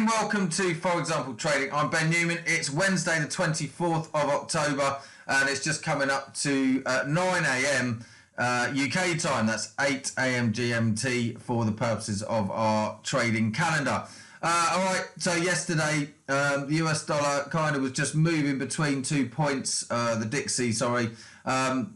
welcome to Forexample Trading. I'm Ben Newman. It's Wednesday the 24th of October and it's just coming up to 9 a.m. UK time. That's 8 a.m. GMT for the purposes of our trading calendar. Alright, so yesterday the US dollar kind of was just moving between 2 points, the Dixie, sorry, and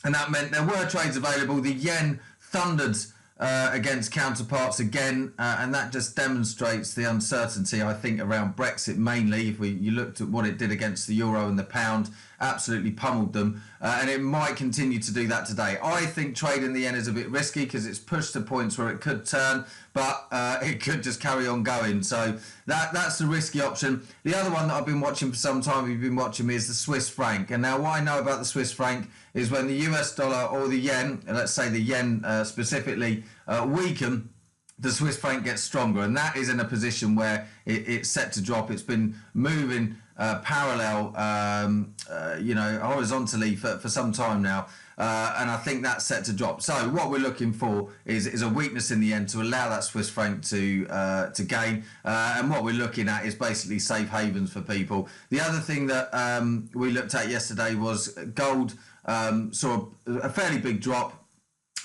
that meant there were trades available. The yen thundered against counterparts again, and that just demonstrates the uncertainty, I think, around Brexit mainly. If you looked at what it did against the euro and the pound, absolutely pummeled them, and it might continue to do that today. I think trading the yen is a bit risky because it's pushed to points where it could turn, but it could just carry on going. So that's the risky option. The other one that I've been watching for some time, you've been watching me, is the Swiss franc. And now what I know about the Swiss franc is when the US dollar or the yen, let's say the yen specifically, weaken, the Swiss franc gets stronger, and that is in a position where it's set to drop. It's been moving parallel, horizontally for some time now, and I think that's set to drop. So what we're looking for is a weakness in the yen to allow that Swiss franc to gain, and what we're looking at is basically safe havens for people. The other thing that we looked at yesterday was gold. Saw a fairly big drop.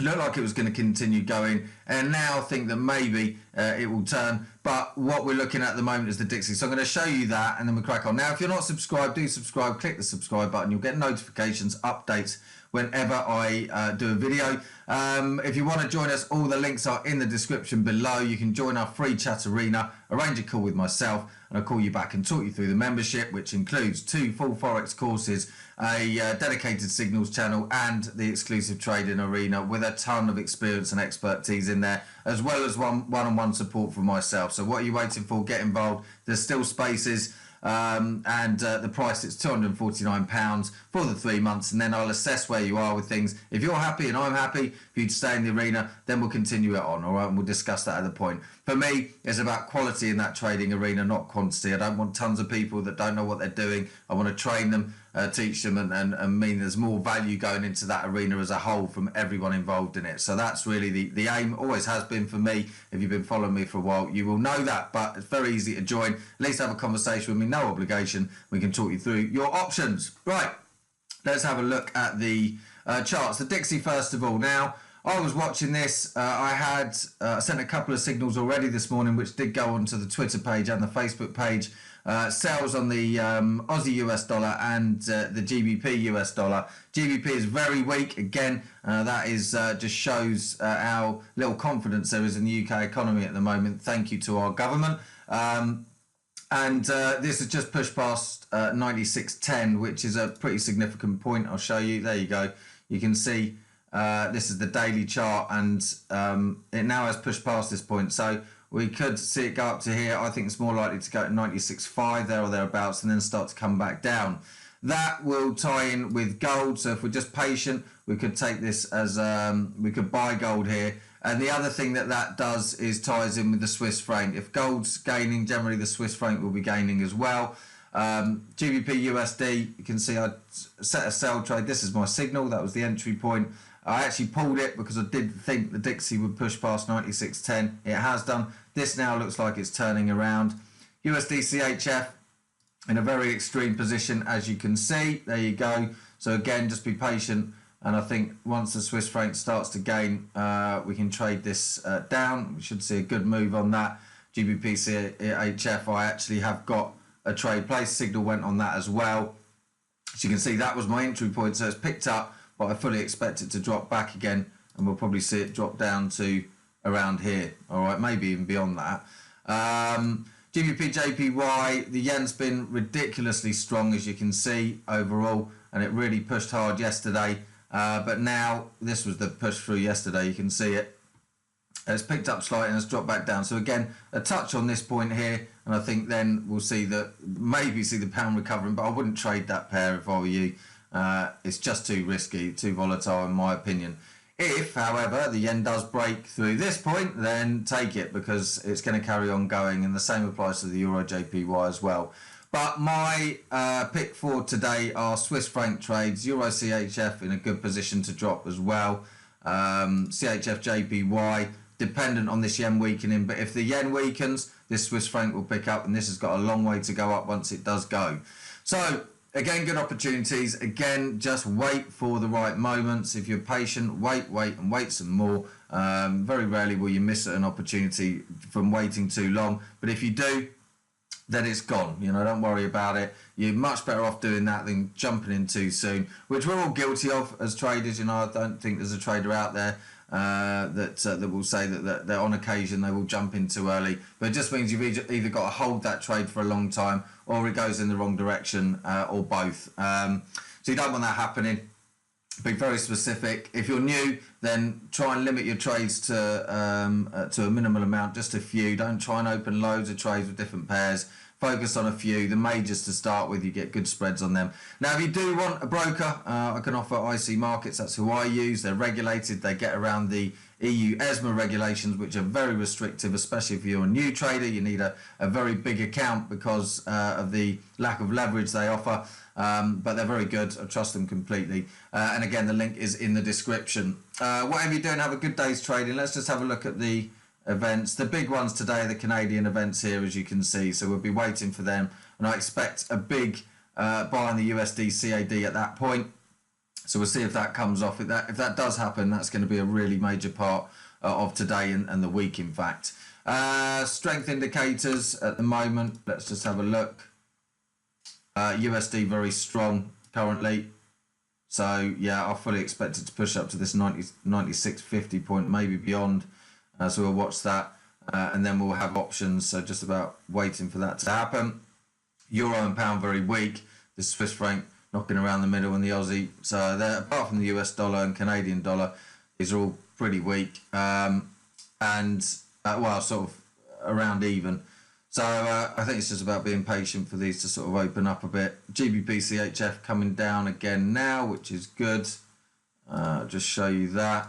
Looked like it was going to continue going, and now I think that maybe it will turn. But what we're looking at the moment is the Dixie. So I'm going to show you that, and then we'll crack on. Now, if you're not subscribed, do subscribe. Click the subscribe button. You'll get notifications, updates whenever I do a video. If you want to join us, all the links are in the description below. You can join our free chat arena, arrange a call with myself, and I'll call you back and talk you through the membership, which includes 2 full Forex courses, a dedicated signals channel, and the exclusive trading arena with a ton of experience and expertise in there, as well as one-on-one support from myself. So what are you waiting for? Get involved. There's still spaces. The price is £249 for the 3 months, and then I'll assess where you are with things. If you're happy and I'm happy for you to stay in the arena, then we'll continue it on, all right, and we'll discuss that at the point. For me, it's about quality in that trading arena, not quantity. I don't want tons of people that don't know what they're doing. I want to train them, teach them, and mean there's more value going into that arena as a whole from everyone involved in it. So that's really the aim, always has been for me. If you've been following me for a while, you will know that, but it's very easy to join. At least have a conversation with me, no obligation. We can talk you through your options. Right, let's have a look at the charts. The Dixie first of all. Now, I was watching this. I had sent a couple of signals already this morning, which did go onto the Twitter page and the Facebook page. Sales on the Aussie US dollar and the GBP US dollar. GBP is very weak again. That is just shows how little confidence there is in the UK economy at the moment. Thank you to our government. This has just pushed past 96.10, which is a pretty significant point. I'll show you. There you go. You can see this is the daily chart, and it now has pushed past this point. So we could see it go up to here. I think it's more likely to go to 96.5 there or thereabouts, and then start to come back down. That will tie in with gold. So if we're just patient, we could take this as we could buy gold here. And the other thing that does is ties in with the Swiss franc. If gold's gaining, generally the Swiss franc will be gaining as well. GBP USD, you can see I set a sell trade. This is my signal. That was the entry point. I actually pulled it because I did think the Dixie would push past 96.10. It has done. This now looks like it's turning around. USD CHF in a very extreme position, as you can see. There you go. So again, just be patient. And I think once the Swiss franc starts to gain, we can trade this down. We should see a good move on that. GBP CHF, I actually have got a trade place. Signal went on that as well. As you can see, that was my entry point. So it's picked up, but I fully expect it to drop back again, and we'll probably see it drop down to around here. All right, maybe even beyond that. GBP JPY, the yen's been ridiculously strong, as you can see, overall, and it really pushed hard yesterday. But now, this was the push through yesterday, you can see it. It's picked up slightly and it's dropped back down. So again, a touch on this point here, and I think then we'll see maybe see the pound recovering, but I wouldn't trade that pair if I were you. It's just too risky, too volatile in my opinion. If, however, the yen does break through this point, then take it, because it's going to carry on going, and the same applies to the Euro JPY as well. But my pick for today are Swiss franc trades. Euro CHF in a good position to drop as well. CHF JPY dependent on this yen weakening, but if the yen weakens, this Swiss franc will pick up, and this has got a long way to go up once it does go. So again, good opportunities. Again, just wait for the right moments. If you're patient, wait and wait some more. Very rarely will you miss an opportunity from waiting too long, but if you do, then it's gone. You know, don't worry about it. You're much better off doing that than jumping in too soon, which we're all guilty of as traders. You know, I don't think there's a trader out there that will say that on occasion they will jump in too early, but it just means you've either got to hold that trade for a long time, or it goes in the wrong direction, or both. So you don't want that happening. Be very specific. If you're new, then try and limit your trades to a minimal amount, just a few. Don't try and open loads of trades with different pairs. Focus on a few, the majors to start with. You get good spreads on them. Now, if you do want a broker, I can offer IC Markets. That's who I use. They're regulated. They get around the EU ESMA regulations, which are very restrictive, especially if you're a new trader. You need a very big account because of the lack of leverage they offer. But they're very good. I trust them completely. And again, the link is in the description. Whatever you're doing, have a good day's trading. Let's just have a look at the events. The big ones today are the Canadian events here, as you can see. So we'll be waiting for them. And I expect a big buy in the USD CAD at that point. So we'll see if that comes off. If that does happen, that's going to be a really major part of today and the week, in fact. Strength indicators at the moment. Let's just have a look. USD very strong currently, so yeah, I fully expect it to push up to this 96.50 point, maybe beyond, so we'll watch that, and then we'll have options, so just about waiting for that to happen. Euro and pound very weak, the Swiss franc knocking around the middle, and the Aussie, so apart from the US dollar and Canadian dollar, these are all pretty weak, and well, sort of around even. So I think it's just about being patient for these to sort of open up a bit. GBP CHF coming down again now, which is good. Just show you that.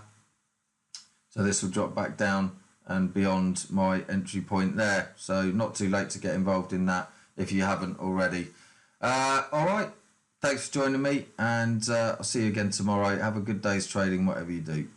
So this will drop back down and beyond my entry point there. So not too late to get involved in that if you haven't already. All right. Thanks for joining me, and I'll see you again tomorrow. Have a good day's trading, whatever you do.